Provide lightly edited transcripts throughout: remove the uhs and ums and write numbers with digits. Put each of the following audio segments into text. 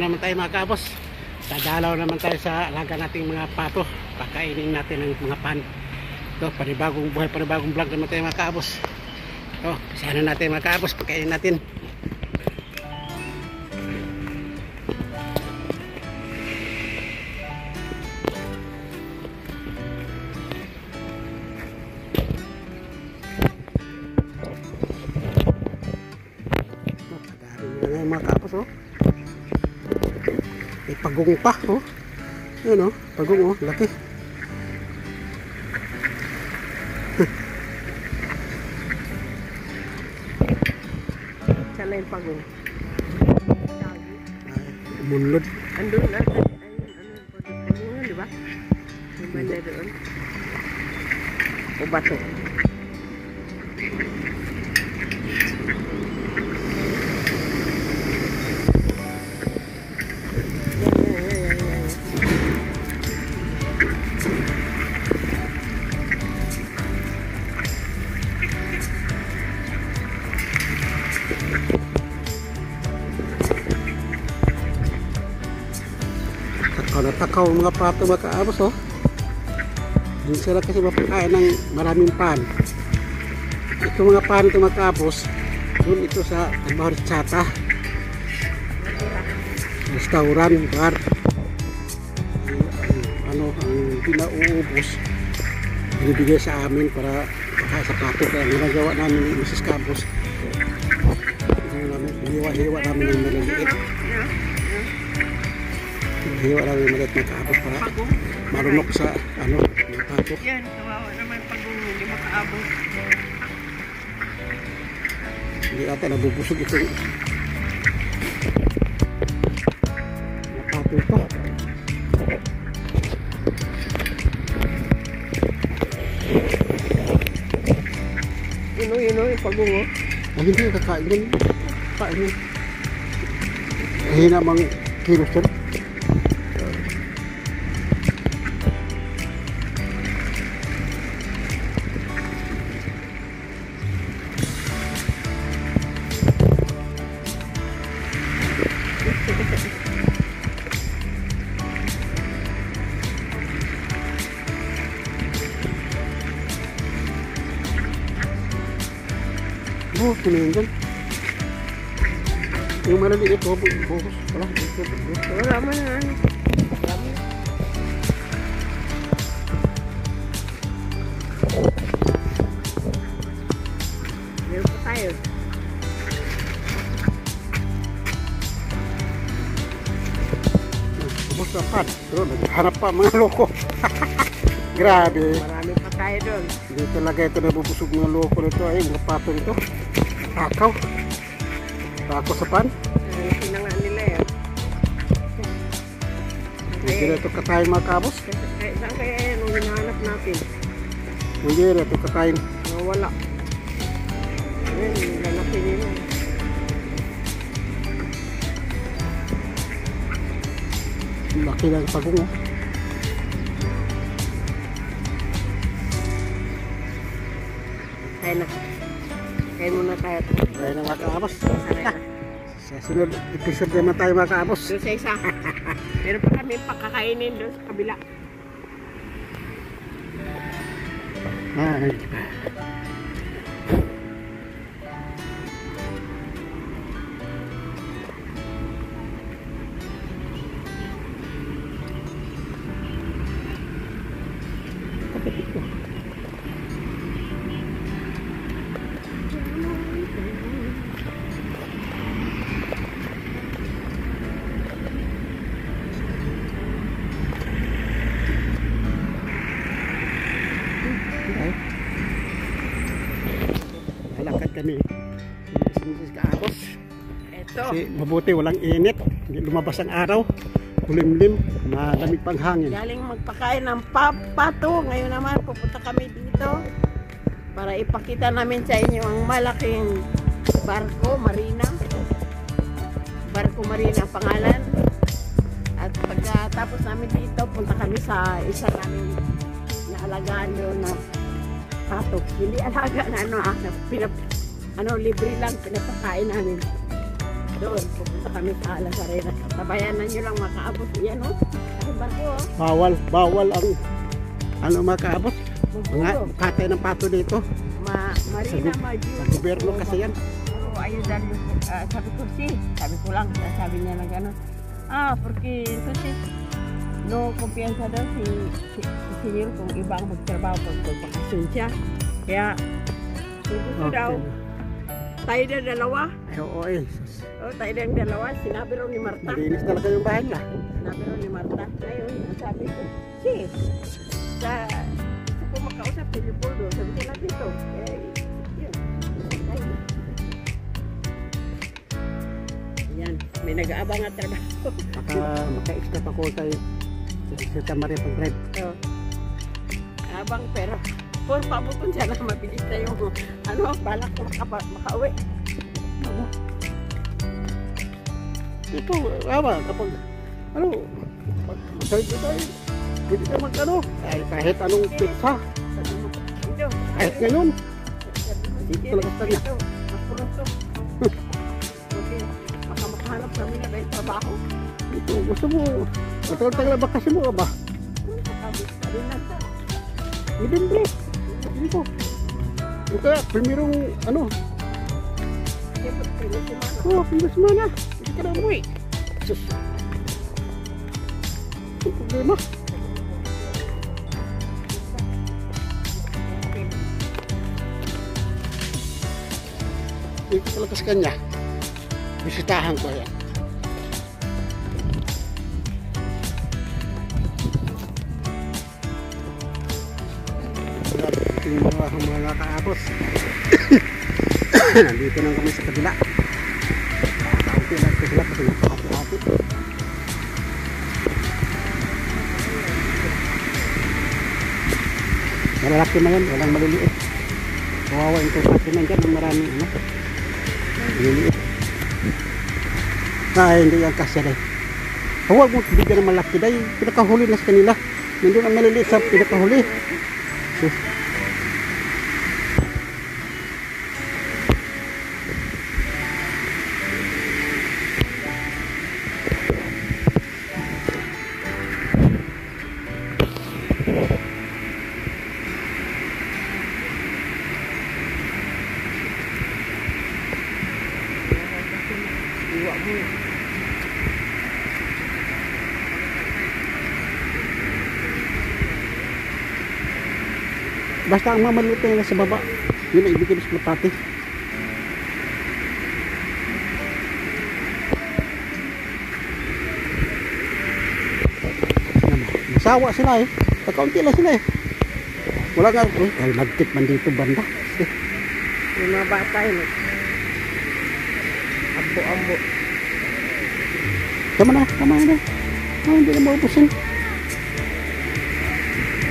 naman tayo mga kaabos. Dadalaw naman tayo sa alaga nating mga pato. Pakainin natin ng mga pan. Ito, panibagong buhay, panibagong vlog naman tayo mga kaabos. Ito, sana natin mga kaabos, pakainin natin. Mga kaabos, oh. May pagong pa, oh. Yan, oh, pagong, oh, laki. Sana yung pagong. Munlod. Andun na, ayun, di ba? Yung banda doon. O bato. Natakaw ang mga pato mga kaabos, oh. Doon sila kasi mapakain ng maraming pan. Ito mga pan ito mga kaabos, doon ito sa Albaharizata restaurant, bar. Ano ang pinauubos binibigay sa amin para pakain sa pato. Kaya ginagawa namin ni Mrs. Cabos, hiwa-hiwa namin ng maliliit. Hiwa lang yung maliit na kaabos para marunok sa ano, yung pato. Yan, kawawa naman pagong hindi makaabot. Hindi ata nabubusog itong pato ito. Yun yung pagong, oh. Ang hindi kakain din. Kain din. Hina mang kilos din. Oh, pinayin dyan. Yung malaliit, oh, buhos. Wala, Wala man na ano. Meron pa tayo. Bubos na pan. Pero naghanap pa mga loko. Grabe. Marami pa tayo doon. Hindi talaga ito nabubusog ng loko nito. Ay, mga pato nito. Takaw. Takaw sa pan. Sinangaan nila yan. Hindi na ito katayin mga kabos. Saan kaya yan ang hinahanap natin? Hindi na ito katayin. Wala. Ayan, lalaki nila. Laki lang pagong, oh. Kaya na. Kaya muna tayo. Kaya na mga kabos. Sanay na. Sa sunod episode naman tayo mga kabos. Doon sa isa. Meron pa kami pakakainin doon sa kabila. Ay. Lalakad kami. Mrs. Kaabos. Ito. Kasi mabuti walang init. Hindi lumabas ang araw. Kulimlim. Malamig pang hangin. Galing magpakain ng pato. Ngayon naman pupunta kami dito para ipakita namin sa inyo ang malaking barko marina. Barko marina ang pangalan. At pagkatapos namin dito, punta kami sa isa namin naalagaan doon na pato. Hindi alaga na libre lang pinapakain namin. Doon, pupunta kami sa Las Arenas. Sabayanan nyo lang makaabot. Yan o. Ang barko o. Bawal ang ano makaabot. Mga Magulo. katay ng pato dito. Marina, Sa gobyerno kasi yan. Pero ayun dahil sabi ko sabi ko lang, sabi niya na gano'n. Porque entonces no kumpiyansa daw si senyor kung iba ang magtrabaho pag bakasyon siya. Kaya gusto daw, tayo na dalawa. Ay, oo eh. Tayo na dalawa, sinabi raw ni Marta. Malinis talaga yung bahay nila. Sinabi raw ni Marta. Ngayon, sabi ko, gusto ko makausap si Leopoldo. Sabi ko lang dito. Yun. Yan, may nag-aabang at trabaho. Maka-expect ako kay Santa Maria Pag-Red. Abang pero pabuton siya na mabilis na yung balak ko makauwi. Ito, kapag masayad ko tayo, hindi ka kahit anong pizza, Ito, kahit ngayon, dito talaga sa kanya. Mapurot to. Okay, makahanap kami na may trabaho. ito, gusto mo, matagal-tagal na bakasyon mo ba? Sabi na to. November, dito. Kaya, primerong, Siyempre, pinag semana, hindi ka na umuwi. Sus, ito problema. Dito talaga sa kanya, bisitahan ko yan. Yung mga kaabos. Nandito na kami sa kabila. Kaunti lang sa kabila kasi napakapit. Malalaki na yan, walang maliliit. Kawawa yung tupati na dyan, maraming maliliit. Hindi yan kasya dahil. Huwag mo bigyan ng malaki dahil pinakahuli na sa kanila. Nandun ang maliliit sa pinakahuli. Basta ang mamalit na sa baba, yun ang ibigay sa pati. Masawa sila eh. Kakaunti lang sila eh. Wala nga, ay nagtip man dito banda. yung mga bata yun. Ambo-ambo. Tama na. Hindi na maupusin.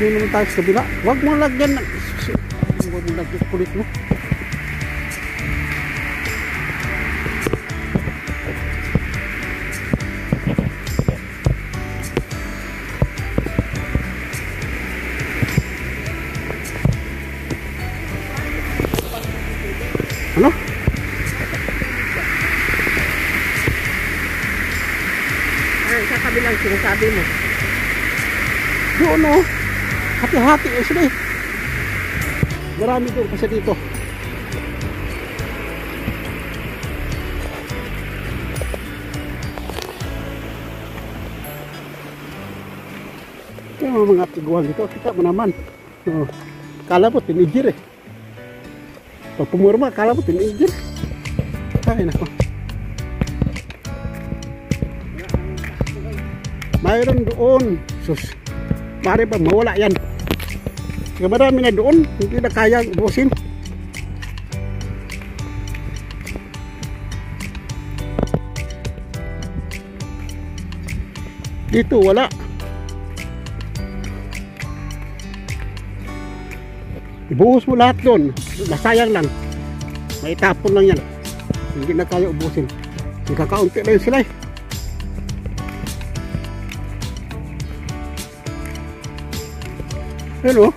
Hindi naman tayo sa kabila. Huwag mo lagyan. Huwag mo lagyan kulit mo. Ano? Sa kabilang sinasabi mo. Doon o. Hati-hati o sila eh. Marami doon kasi dito. Ito yung mga tiguan dito. Kita mo naman. Kala mo tinigir eh. Pag pumurma, kala mo tinigir. Ay nako. Mayroon doon. Sus. Mari ba mawala yan? Kaya marami na doon. Hindi na kayang ubusin. Dito wala. Ibuhos mo lahat doon. Nasayang lang. May tapon lang yan. Hindi na kaya ubusin. Kakaunti na yun sila eh. Hello.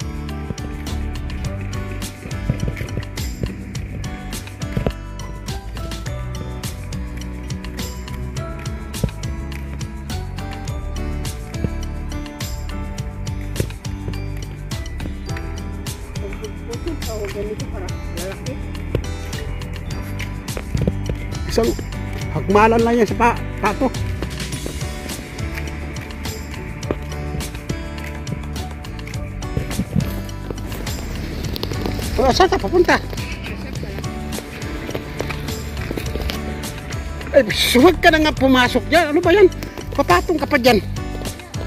ako ganito para lalaki. Isang hagmalan lang yan sa pato. O, saan ka papunta? Ay, huwag ka na nga pumasok dyan. Ano ba yan? Papatong ka pa dyan.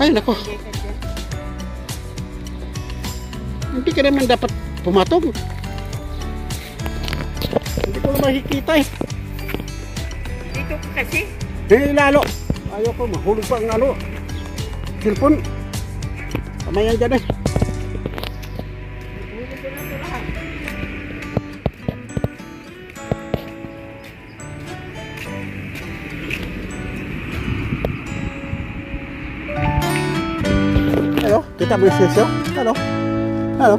Ay, nako. Hindi ka naman dapat pumatong. Hindi ko na makikita eh. Dito ko kasi. Eh, lalo. Ayaw ko, mahulog pa ang ano. Cellphone. Kamayan dyan eh. Huli ko na ito lahat. Ano? Kita mo yung sisyo? Ano? Ano?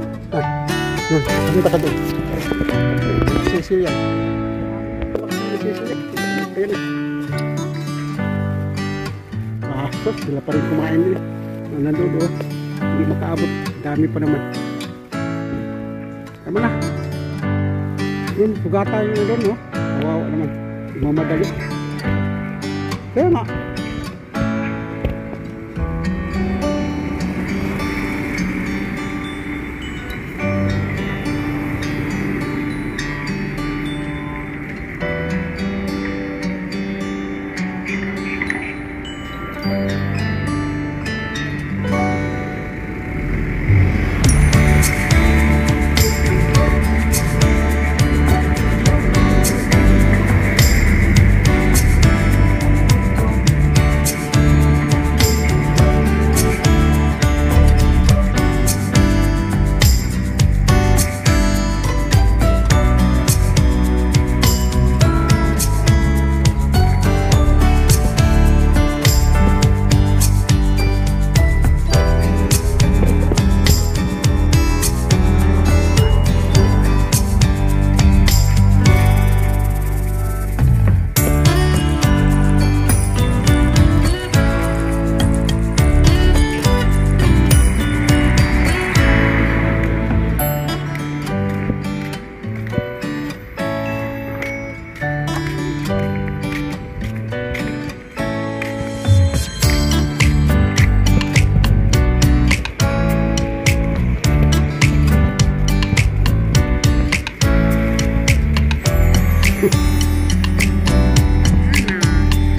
Punta ka doon. Sisyo yan. Sisyo yan. Ayan eh. Sos, sila pa rin kumain nila. Nandun doon. Hindi makaabot. Dami pa naman. Tama na. Yun, sugata yung doon, no? Kawawa naman. Mamadali. Kaya nga.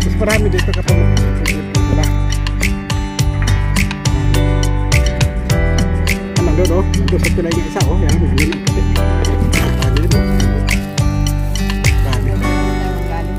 Mas marami dito kapag diba? Nandun oh, nandun sa tulay ng isa oh, yan, nandun ang kape. Dami dito. Dami.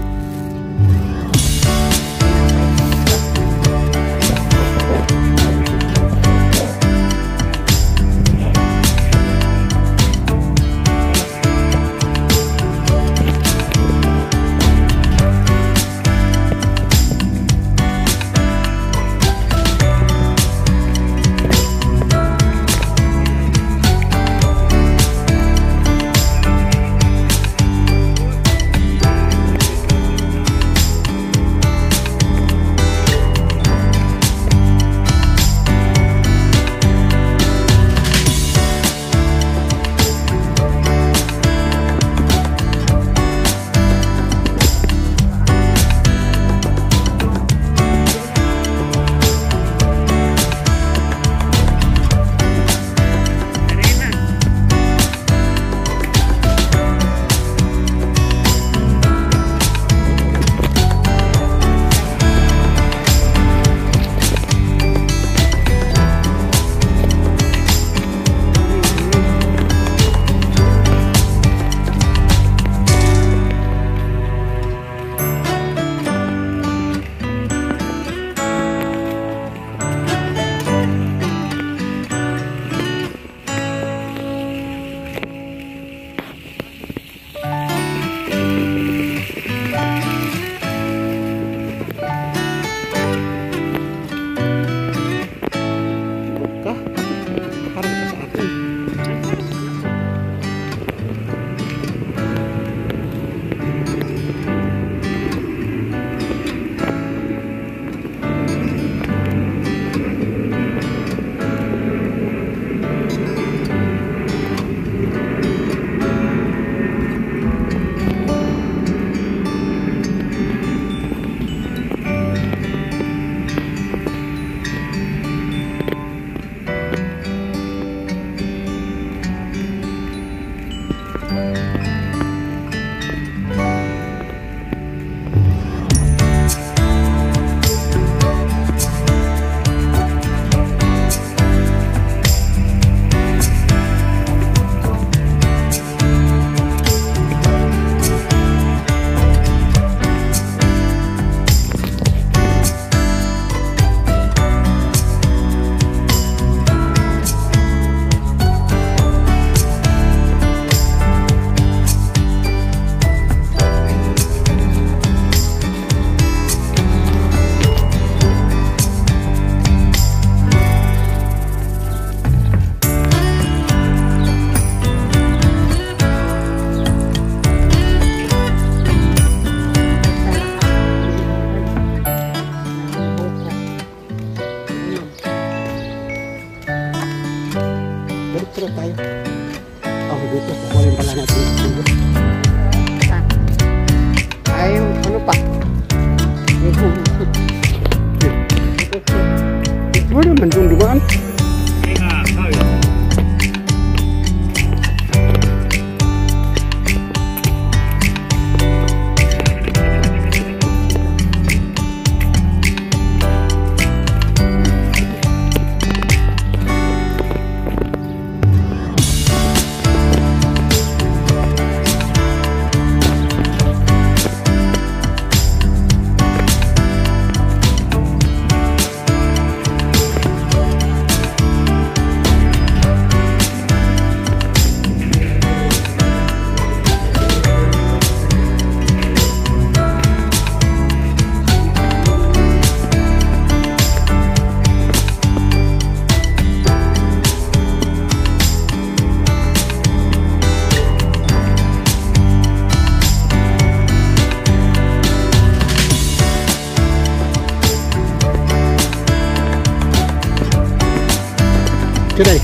Diretso na tayo. Oh, dito. Kukunin pala natin. Ay, ano pa? Ito naman doon dumaan. Today.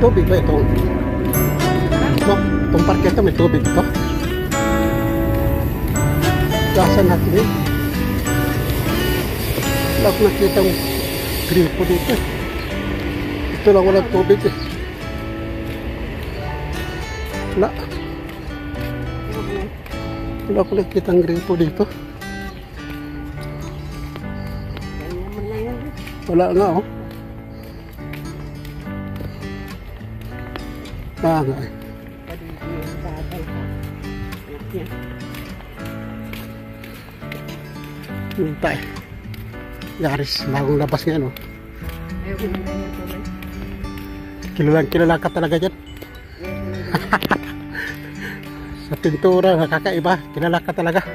Tubig ba ito? Ito, itong parke ito, may tubig ito. Gasan natin eh. Wala akong nakitang gripo dito. Ito lang walang tubig eh. Wala. Wala akong nakitang gripo dito. Wala nga oh. Nga eh. Hintay. Yaris, bagong labas nga no. Kilala ka talaga dyan. Sa pintura, nakakaiba. Kilala ka talaga.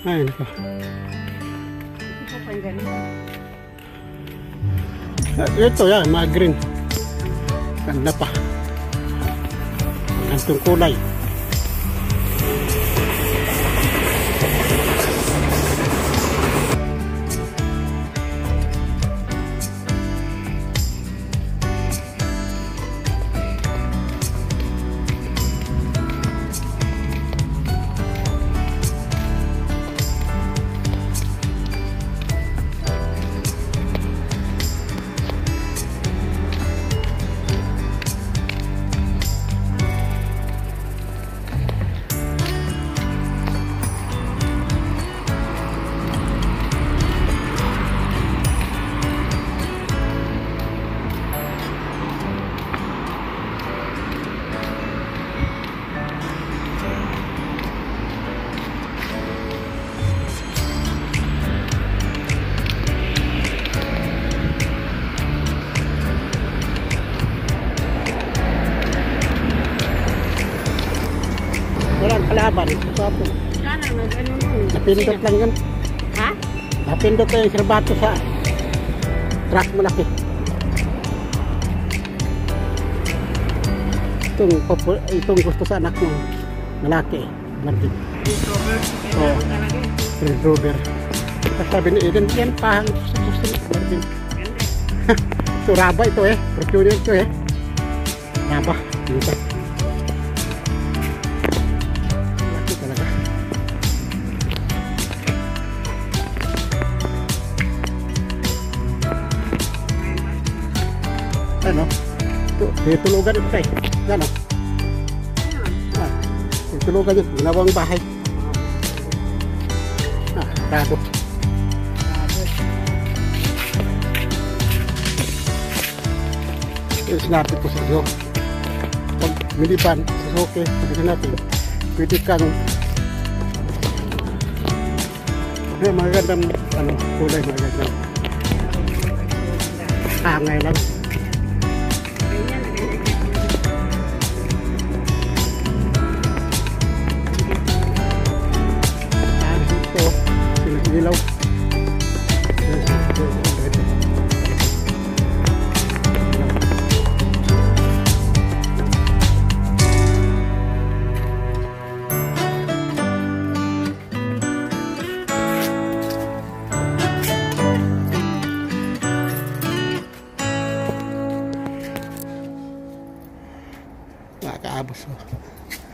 Ay, nako. Ito pa yung ganito. Ito yan, mga green. Ganda pa. Gantong kulay. Walang kalaban. Sapo. Sana nag-ano nun. Napindot lang yun. Ha? Napindot na yung sirbato sa truck malaki. Itong gusto sa anak mo. Malaki. Martin. Oo. Range Rover. Sabi ni Eden, yan pahang susunod. Martin. Ito raba ito eh. Fortuner ito eh. Raba. Dito. Ano? Tulugan ito eh. Ano? Tulugan yun. Ginawang bahay. Rado. Yung sinabi ko sa iyo. Pag miliban sa soke, pwede natin. Pwede kang magandang kulay, magandang hangay lang. mga kaabos. Oh.